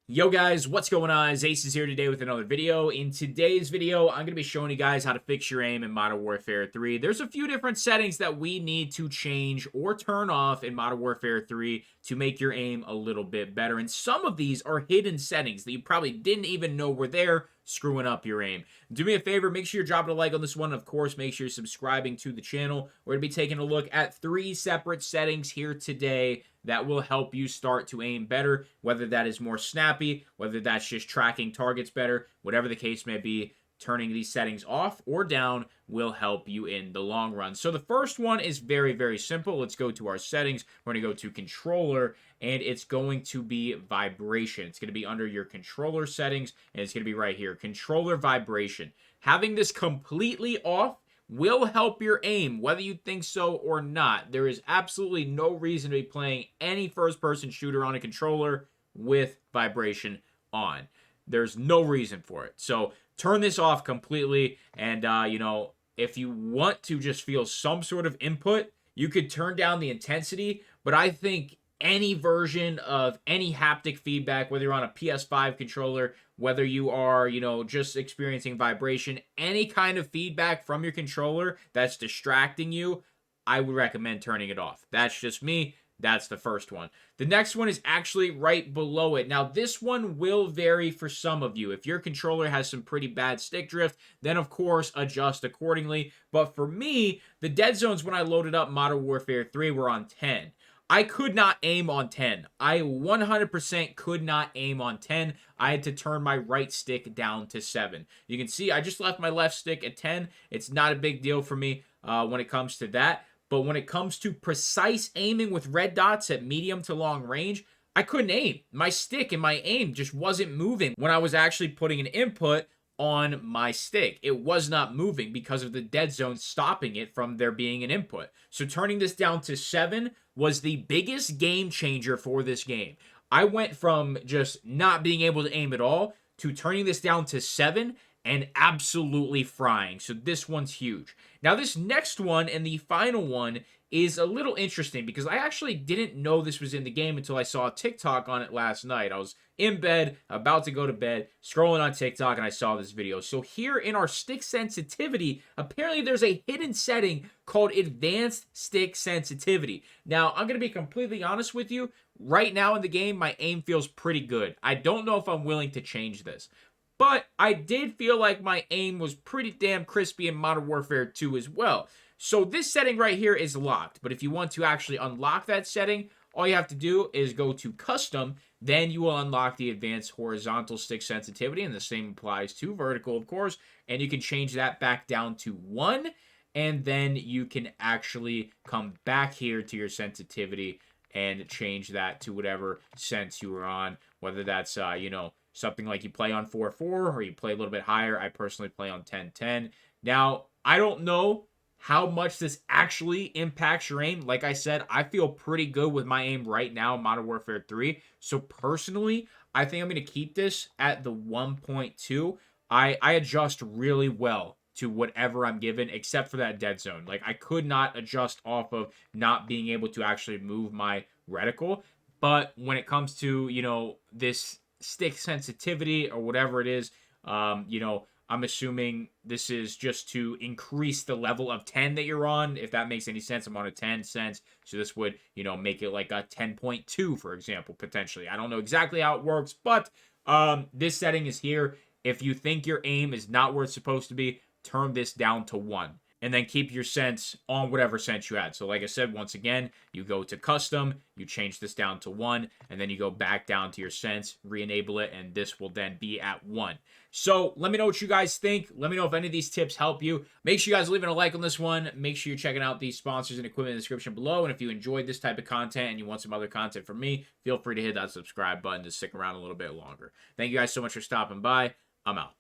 Yo guys, what's going on? Ace is here today with another video. In today's video, I'm going to be showing you guys how to fix your aim in Modern Warfare 3. There's a few different settings that we need to change or turn off in Modern Warfare 3 to make your aim a little bit better. And some of these are hidden settings that you probably didn't even know were there, screwing up your aim. Do me a favor, make sure you're dropping a like on this one. Of course, make sure you're subscribing to the channel. We're going to be taking a look at 3 separate settings here today that will help you start to aim better, whether that is more snappy, whether that's just tracking targets better, whatever the case may be. Turning these settings off or down will help you in the long run. So the first one is very, very simple. Let's go to our settings. We're going to go to controller, and it's going to be vibration. It's going to be under your controller settings, and it's going to be right here, controller vibration. Having this completely off will help your aim, whether you think so or not. There is absolutely no reason to be playing any first-person shooter on a controller with vibration on. There's no reason for it. So turn this off completely, and if you want to just feel some sort of input, you could turn down the intensity, but I think any version of any haptic feedback, whether you're on a PS5 controller, whether you are, just experiencing vibration, any kind of feedback from your controller that's distracting you, I would recommend turning it off. That's just me. That's the first one. The next one is actually right below it. Now, this one will vary for some of you. If your controller has some pretty bad stick drift, then of course adjust accordingly. But for me, the dead zones when I loaded up Modern Warfare 3 were on 10. I could not aim on 10. I 100% could not aim on 10. I had to turn my right stick down to 7. You can see I just left my left stick at 10. It's not a big deal for me when it comes to that. But when it comes to precise aiming with red dots at medium to long range, I couldn't aim. My stick and my aim just wasn't moving when I was actually putting an input on my stick. It was not moving because of the dead zone stopping it from there being an input. So turning this down to 7 was the biggest game changer for this game. I went from just not being able to aim at all to turning this down to 7 and absolutely frying. So this one's huge. Now this next one and the final one is a little interesting because I actually didn't know this was in the game until I saw a TikTok on it last night. I was in bed, about to go to bed, scrolling on TikTok, and I saw this video. So here in our stick sensitivity, apparently there's a hidden setting called advanced stick sensitivity. Now, I'm going to be completely honest with you. Right now in the game, my aim feels pretty good. I don't know if I'm willing to change this. But I did feel like my aim was pretty damn crispy in Modern Warfare 2 as well. So this setting right here is locked. But if you want to actually unlock that setting, all you have to do is go to custom. Then you will unlock the advanced horizontal stick sensitivity. And the same applies to vertical, of course. And you can change that back down to 1. And then you can actually come back here to your sensitivity and change that to whatever sense you are on. Whether that's, something like you play on 4-4 or you play a little bit higher. I personally play on 10-10. Now, I don't know how much this actually impacts your aim. Like I said, I feel pretty good with my aim right now in Modern Warfare 3. So personally, I think I'm going to keep this at the 1.2. I adjust really well to whatever I'm given, except for that dead zone. Like, I could not adjust off of not being able to actually move my reticle. But when it comes to, this stick sensitivity or whatever it is, I'm assuming this is just to increase the level of 10 that you're on. If that makes any sense, I'm on a 10 sense. So this would, make it like a 10.2, for example, potentially. I don't know exactly how it works, but this setting is here. If you think your aim is not where it's supposed to be, turn this down to 1. And then keep your sense on whatever sense you had. So like I said, once again, you go to custom, you change this down to 1, and then you go back down to your sense, re-enable it, and this will then be at 1. So let me know what you guys think. Let me know if any of these tips help you. Make sure you guys are leaving a like on this one. Make sure you're checking out these sponsors and equipment in the description below. And if you enjoyed this type of content and you want some other content from me, feel free to hit that subscribe button to stick around a little bit longer. Thank you guys so much for stopping by. I'm out.